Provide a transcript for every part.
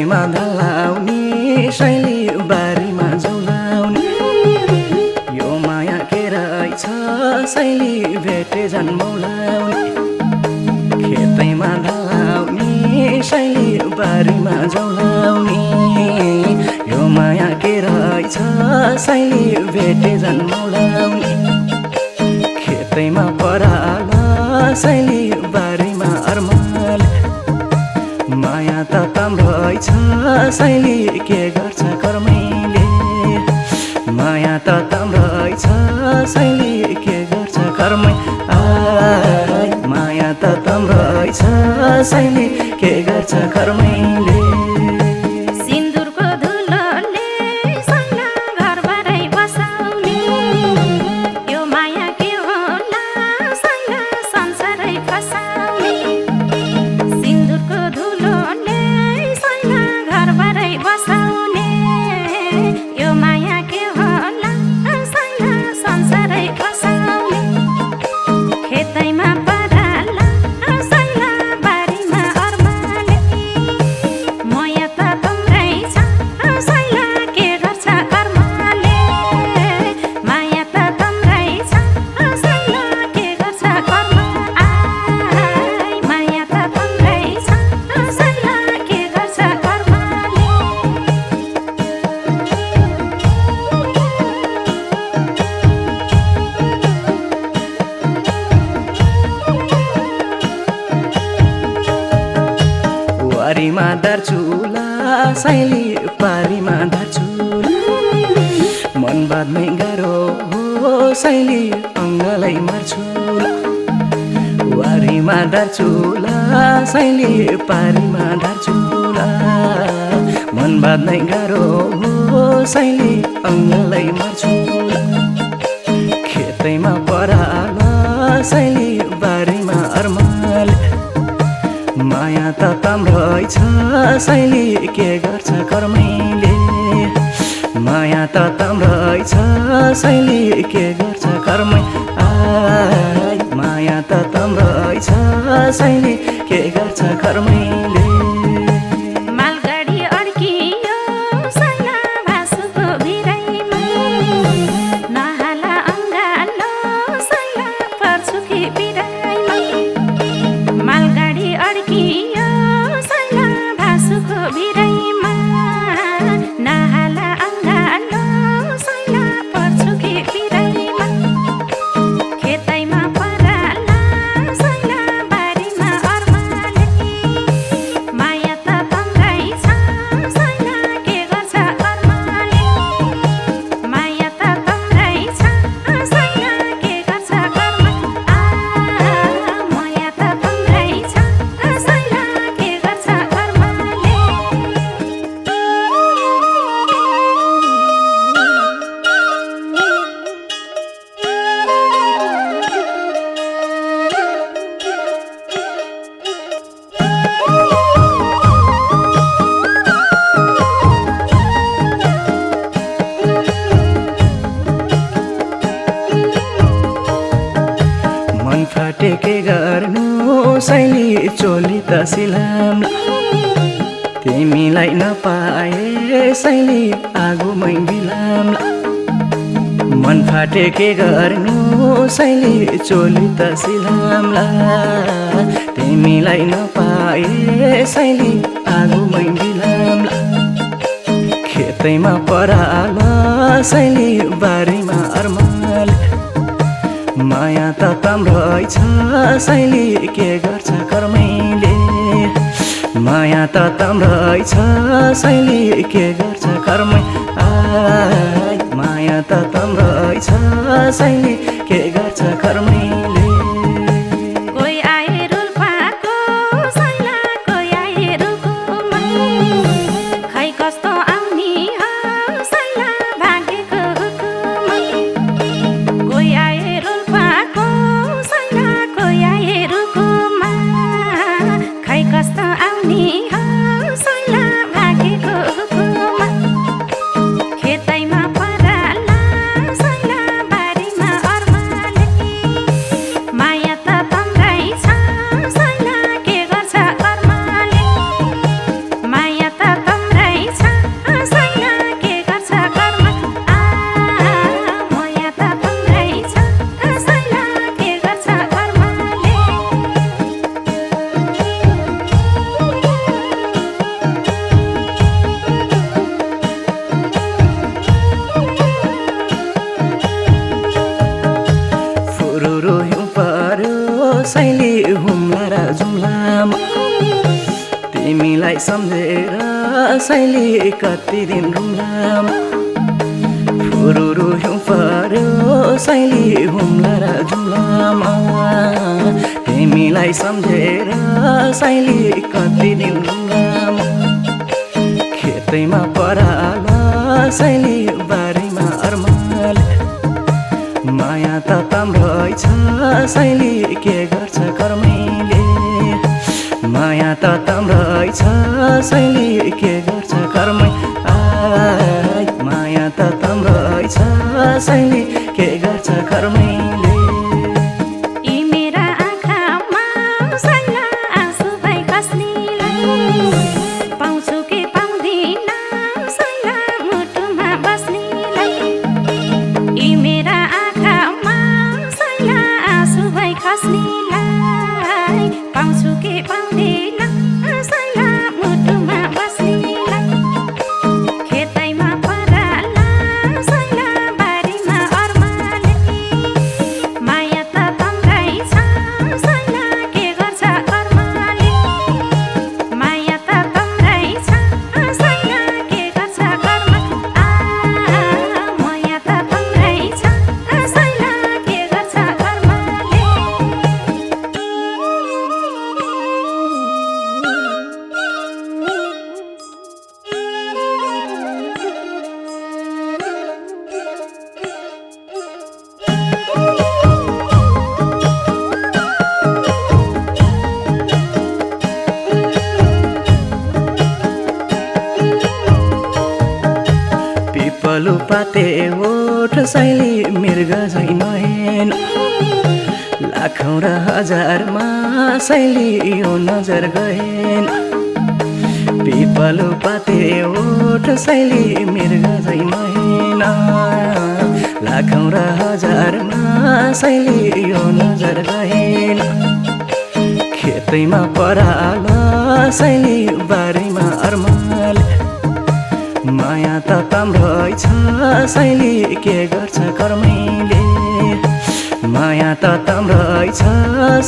खेतैमा धलाउने शैली बारीमा जौलाउने यो माया के रहेछ शैली भेटे जन्मौलाउने खेतैमा धलाउने शैली बारीमा जौलाउने यो माया के रहेछ शैली भेटे जन्मौलाउने खेतैमा पराला शैली बारीमा अर्माल माया त तम रहेछ शैली के गर्छ कर्मैले माया त तम रहेछ शैली के गर्छ कर्मै माया त तम रहेछ शैली के गर्छ कर्मैले पारीमा दर्चुला शैली पारीमा दर्चुला मन बाँध्नै गाह्रो हो शैली अङ्गलाई मर्छुला वारीमा दर्चुला शैली पारीमा दर्चुला मन बाँध्नै गाह्रो हो शैली अङ्गलाई मर्छुला खेतैमा पराला शैली बारीमा अर्माल माया त तम रहेछ शैली के गर्छ कर्मैले माया त तम रहेछ शैली के गर्छ कर्मै माया त तम रहेछ शैली के गर्छ कर्मैले फाटे के गर्नु शैली चोली त सिलाम्ला तिमीलाई नपाए शैली आगोमै बिलाम्ला मन फाटे के गर्नु शैली चोली त सिलाम्ला तिमीलाई नपाए शैली आगोमै बिलाम्ला खेतैमा पराला शैली बारीमा अर्माल माया त तम रहेछ शैली के गर्छ कर्मैले माया त तम रहेछ शैली के गर्छ कर्मै माया त तम रहेछ शैली के गर्छ कर्मैले खेतैमा पराला शैला बारीमा अर्माले शैली हुम्ला र जुम्लामा तिमीलाई सम्झेर शैली कति दिन रुम्लामा फुरुरु हिउँ पर्यो शैली हुम्ला र जुम्लामा तिमीलाई सम्झेर शैली कति दिन रुम्लामा खेतैमा पराल शैली बारीमा अर्माल माया त तम्रै छ शैली के गर्छ कर्मैले माया त तम्रै छ शैली के गर्छ कर्मै माया त तम्रै छ शैली के गर्छ कर्मैले पाते ओठ शैली मृग झै नहेन लाखौँ र हजारमा शैली यो नजर गएन पिपलो पाते ओठ शैली मृग झै नहेन लाखौँ र हजारमा शैली यो नजर गएन खेतैमा पराल शैली बारीमा अर्माल माया त तम्रै छ शैली के गर्छ कर्मैले माया त तम्रै छ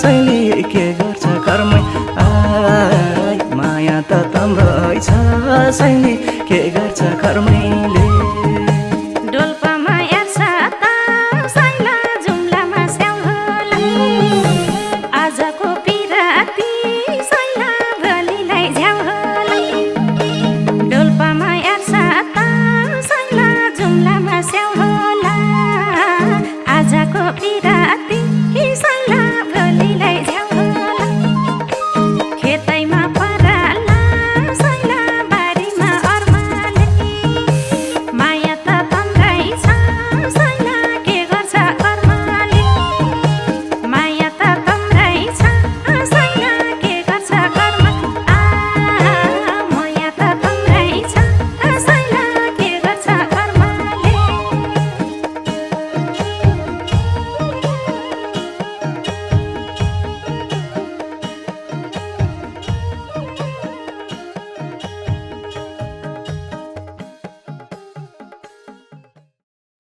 शैली के गर्छ कर्मै माया त तम्रै छ शैली के गर्छ कर्मैले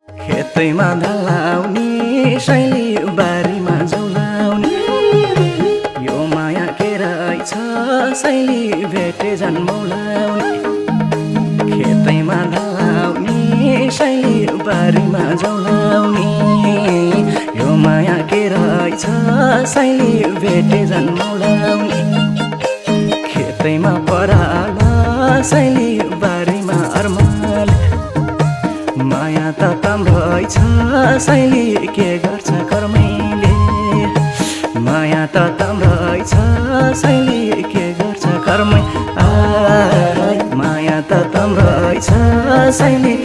खेतैमा धलाउने शैली बारीमा जौलाउने यो माया के रहेछ शैली भेटे जन्मौलाउने खेतैमा धलाउने शैली बारीमा जौलाउने यो माया के रहेछ शैली भेटे जन्मौलाउने खेतैमा पराल शैली बारीमा अर्माल माया त तम्रै छ शैली के गर्छ कर्मैले माया त तम्रै छ शैली के गर्छ कर्मै माया त तम्रै छ शैली